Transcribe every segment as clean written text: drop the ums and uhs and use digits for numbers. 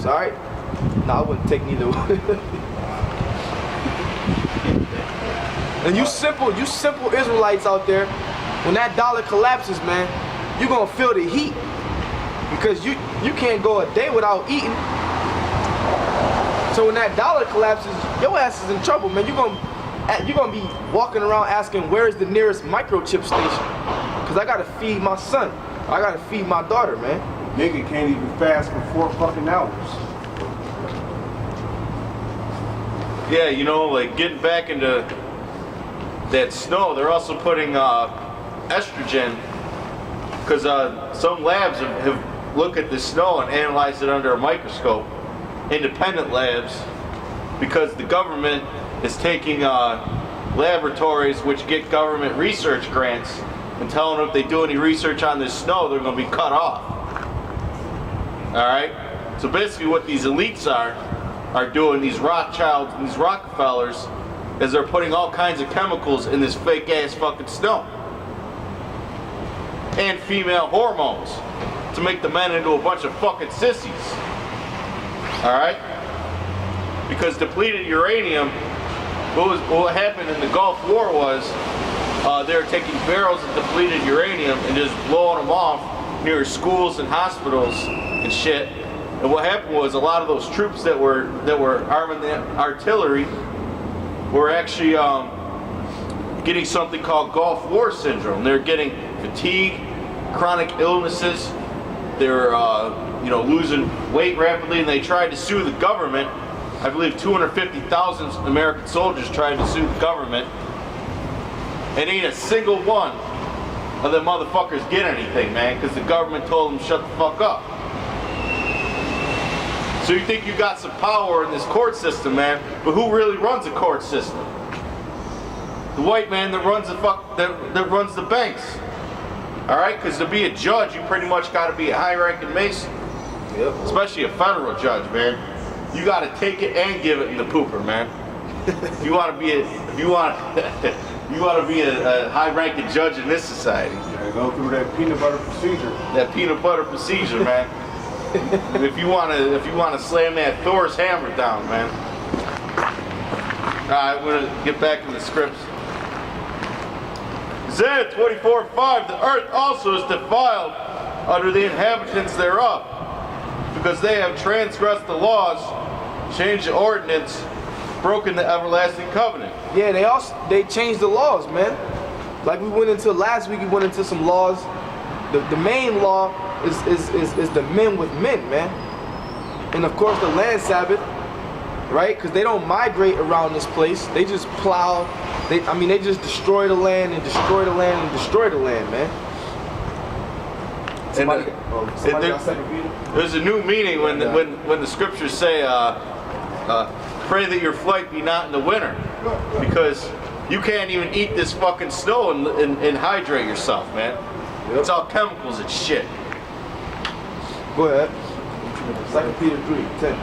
collapse, all right? Nah, I wouldn't take neither one. And you simple Israelites out there, when that dollar collapses, man, you're gonna feel the heat. Because you can't go a day without eating. So when that dollar collapses, your ass is in trouble, man. You're gonna be walking around asking, where's the nearest microchip station? Because I gotta feed my son. I gotta feed my daughter, man. Nigga can't even fast for 4 fucking hours. Yeah, you know, like getting back into that snow, they're also putting estrogen, because some labs have looked at the snow and analyzed it under a microscope, independent labs, because the government is taking laboratories which get government research grants and telling them if they do any research on this snow, they're going to be cut off. Alright? So basically what these elites are doing, these Rothschilds and these Rockefellers, is they're putting all kinds of chemicals in this fake ass fucking snow. And female hormones to make the men into a bunch of fucking sissies. Alright? Because depleted uranium, what happened in the Gulf War was they were taking barrels of depleted uranium and just blowing them off near schools and hospitals and shit. And what happened was a lot of those troops that were arming the artillery were actually getting something called Gulf War syndrome. They're getting fatigue, chronic illnesses. They're losing weight rapidly, and they tried to sue the government. I believe 250,000 American soldiers tried to sue the government, and ain't a single one of them motherfuckers get anything, man, because the government told them shut the fuck up. So you think you got some power in this court system, man, but who really runs the court system? The white man that runs that runs the banks. All right, because to be a judge, you pretty much got to be a high-ranking Mason. Yep. Especially a federal judge, man. You got to take it and give it in the pooper, man. If you want to be a high-ranking judge in this society. Yeah, go through that peanut butter procedure. That peanut butter procedure, man. If you want to slam that Thor's hammer down, man. All right, we're gonna get back to the scripts. Isaiah 24:5, the earth also is defiled under the inhabitants thereof, because they have transgressed the laws, changed the ordinance, broken the everlasting covenant. Yeah, they changed the laws, man. Like we went into last week, we went into some laws. The main law is the men with men, man. And of course the land Sabbath, right? Because they don't migrate around this place. They just plow. They just destroy the land and destroy the land and destroy the land, man. There's a new meaning when the scriptures say, pray that your flight be not in the winter, because you can't even eat this fucking snow and hydrate yourself, man. Yep. It's all chemicals and shit. Go ahead. 2 Peter 3:10.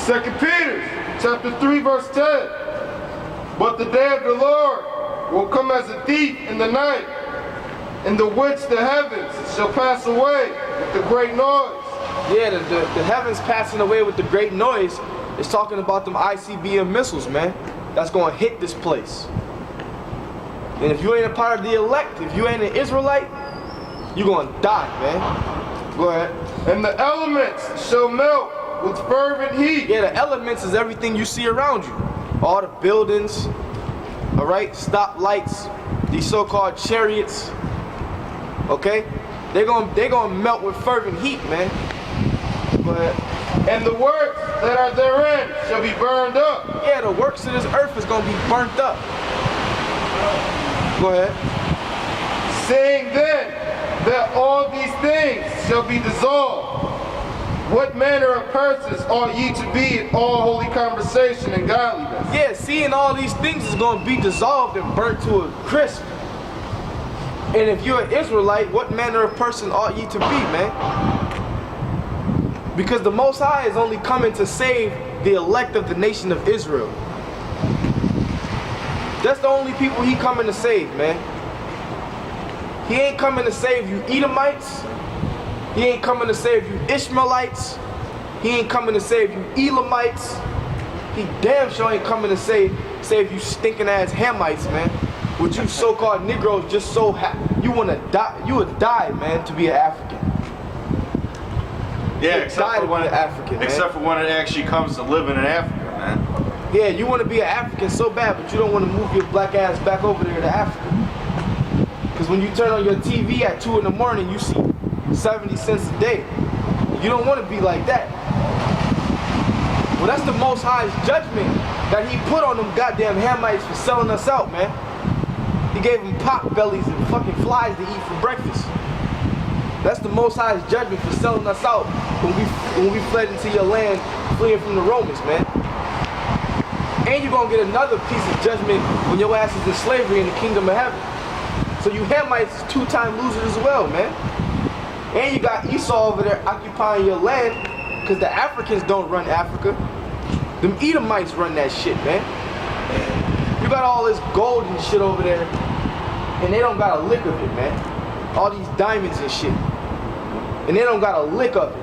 2 Peter chapter 3 verse 10. But the day of the Lord will come as a thief in the night, in the which the heavens shall pass away with the great noise. Yeah, the heavens passing away with the great noise is talking about them ICBM missiles, man. That's going to hit this place. And if you ain't a part of the elect, if you ain't an Israelite, you're going to die, man. Go ahead. And the elements shall melt with fervent heat. Yeah, the elements is everything you see around you. All the buildings, all right, stop lights, these so-called chariots, okay? They're gonna melt with fervent heat, man. Go ahead. And the works that are therein shall be burned up. Yeah, the works of this earth is gonna be burnt up. Go ahead. Saying then that all these things shall be dissolved, what manner of persons ought ye to be in all holy conversation and godliness? Yeah, seeing all these things is going to be dissolved and burnt to a crisp. And if you're an Israelite, what manner of person ought ye to be, man? Because the Most High is only coming to save the elect of the nation of Israel. That's the only people he coming to save, man. He ain't coming to save you Edomites. He ain't coming to save you Ishmaelites. He ain't coming to save you Elamites. He damn sure ain't coming to save you stinking ass Hamites, man. With you so-called Negroes just so you wanna die, you would die, man, to be an African. Yeah, except for when it actually comes to living in Africa, man. Yeah, you want to be an African so bad, but you don't want to move your black ass back over there to Africa. Because when you turn on your TV at 2 in the morning, you see 70 cents a day. You don't want to be like that. Well, that's the Most High's judgment that he put on them goddamn Hamites for selling us out, man. He gave them pot bellies and fucking flies to eat for breakfast. That's the Most High's judgment for selling us out when we fled into your land, fleeing from the Romans, man. And you're gonna get another piece of judgment when your ass is in slavery in the kingdom of heaven. So you Hamites is 2-time losers as well, man. And you got Esau over there occupying your land, because the Africans don't run Africa. Them Edomites run that shit, man. You got all this gold and shit over there, and they don't got a lick of it, man. All these diamonds and shit. And they don't got a lick of it.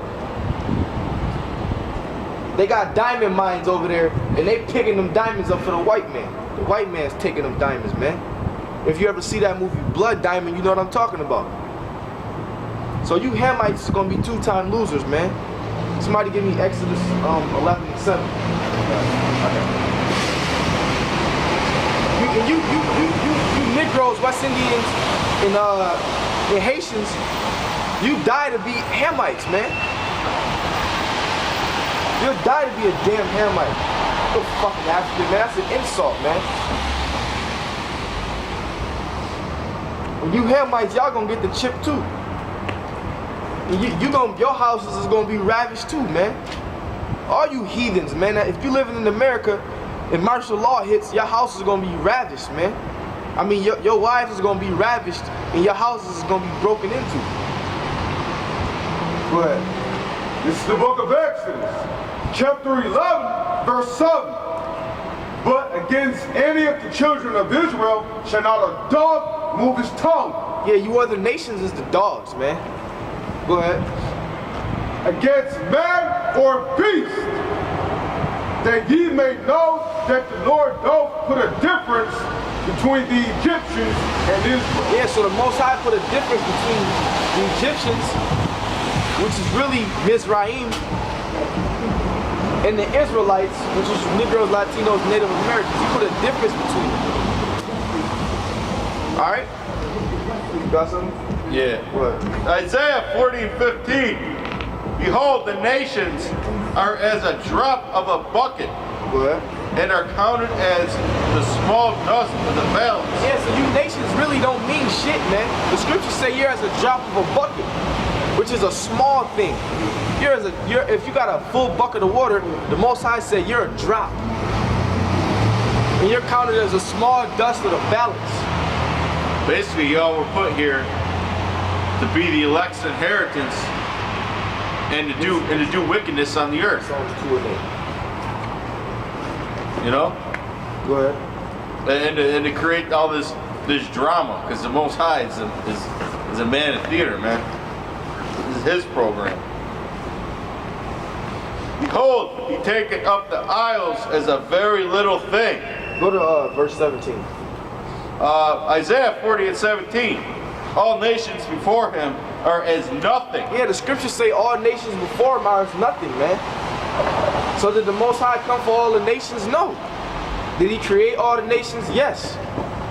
They got diamond mines over there, and they picking them diamonds up for the white man. The white man's taking them diamonds, man. If you ever see that movie Blood Diamond, you know what I'm talking about. So you Hamites is gonna be 2-time losers, man. Somebody give me Exodus 11:7. You Negroes, West Indians, and Haitians, you die to be Hamites, man. You'll die to be a damn Hamite. You're fucking African, man. That's an insult, man. When you Hamites, y'all gonna get the chip too. And your houses is gonna be ravished too, man. All you heathens, man. If you living in America and martial law hits, your house is gonna be ravished, man. I mean, your wives is gonna be ravished and your houses is gonna be broken into. Go ahead. This is the book of Exodus, chapter 11, verse 7. But against any of the children of Israel shall not a dog move his tongue. Yeah, you other nations is the dogs, man. Go ahead. Against man or beast, that ye may know that the Lord doth put a difference between the Egyptians and Israel. Yeah, so the Most High put a difference between the Egyptians, which is really Mizraim, and the Israelites, which is Negroes, Latinos, Native Americans. He put a difference between them. All right? You got something? Yeah. What? Isaiah 40:15. Behold, the nations are as a drop of a bucket. What? And are counted as the small dust of the balance. Yeah, so you nations really don't mean shit, man. The scriptures say you're as a drop of a bucket, which is a small thing. If you got a full bucket of water, the Most High said you're a drop. And you're counted as a small dust of the balance. Basically, y'all were put here to be the elect's inheritance and to do wickedness on the earth. You know? Go ahead. And to create all this drama, because the Most High is a man of theater, man. This is his program. Behold, he taketh up the isles as a very little thing. Go to verse 17. Isaiah 40:17. All nations before him are as nothing. Yeah, the scriptures say all nations before him are as nothing, man. So did the Most High come for all the nations? No. Did he create all the nations? Yes.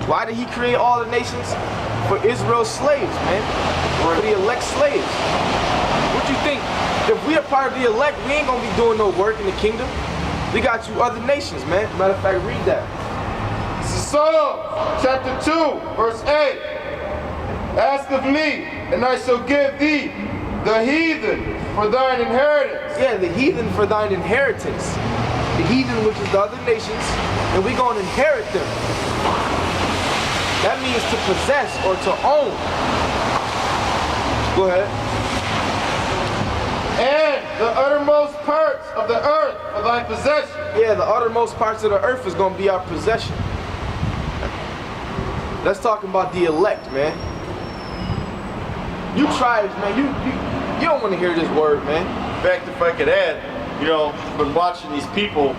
Why did he create all the nations? For Israel's slaves, man. For the elect slaves. What you think? If we are part of the elect, we ain't gonna be doing no work in the kingdom. We got you other nations, man. Matter of fact, read that. This is Psalm chapter 2, verse 8. Ask of me, and I shall give thee the heathen for thine inheritance. Yeah, the heathen for thine inheritance. The heathen, which is the other nations, and we're going to inherit them. That means to possess or to own. Go ahead. And the uttermost parts of the earth for thy possession. Yeah, the uttermost parts of the earth is going to be our possession. Let's talk about the elect, man. You tribes, man, you don't want to hear this word, man. In fact, if I could add, you know, been watching these people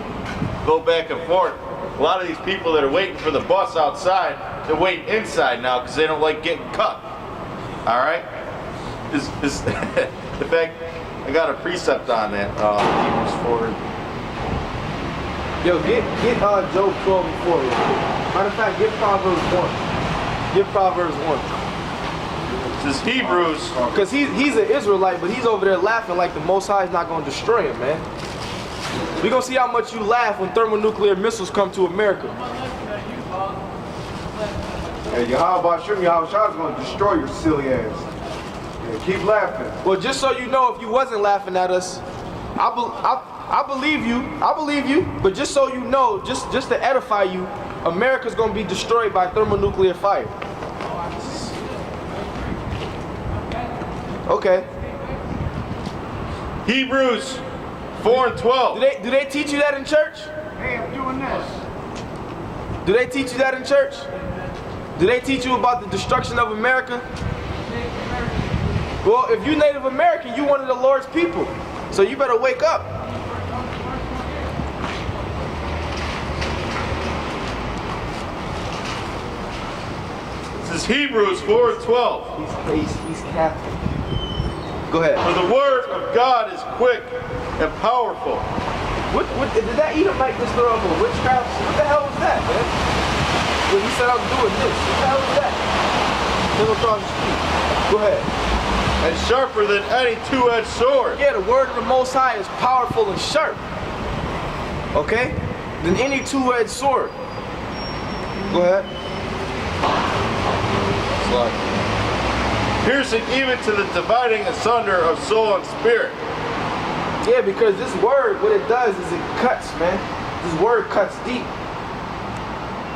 go back and forth. A lot of these people that are waiting for the bus outside, they're waiting inside now because they don't like getting cut. All right? Is the fact I got a precept on that. Hebrews 4. Yo, get Job 12 and 4. Matter of fact, get Proverbs 1. Get Proverbs 1. This is Hebrews. Because he's an Israelite, but he's over there laughing like the Most High is not going to destroy him, man. We're going to see how much you laugh when thermonuclear missiles come to America. Hey, Yahweh Shem Yahweh Shah is going to destroy your silly ass. Yeah, keep laughing. Well, just so you know, if you wasn't laughing at us, I believe you, but just so you know, just to edify you, America's going to be destroyed by thermonuclear fire. Okay. Hebrews 4 and 12. Do they teach you that in church? Hey, I'm doing this. Do they teach you that in church? Do they teach you about the destruction of America? Well, if you're Native American, you're one of the Lord's people. So you better wake up. This is Hebrews 4 and 12. He's Catholic. Go ahead. For the word of God is quick and powerful. What did that Edomite just throw up a witchcraft? What the hell was that, man? When he said I was doing this, what the hell was that? Then across the street. Go ahead. And sharper than any two-edged sword. Yeah, the word of the Most High is powerful and sharp. Okay? Than any two-edged sword. Go ahead. Piercing even to the dividing asunder of soul and spirit. Yeah, because this word, what it does is it cuts, man. This word cuts deep.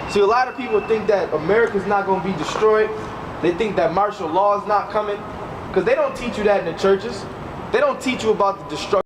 See, a lot of people think that America's not going to be destroyed. They think that martial law is not coming. Because they don't teach you that in the churches. They don't teach you about the destruction.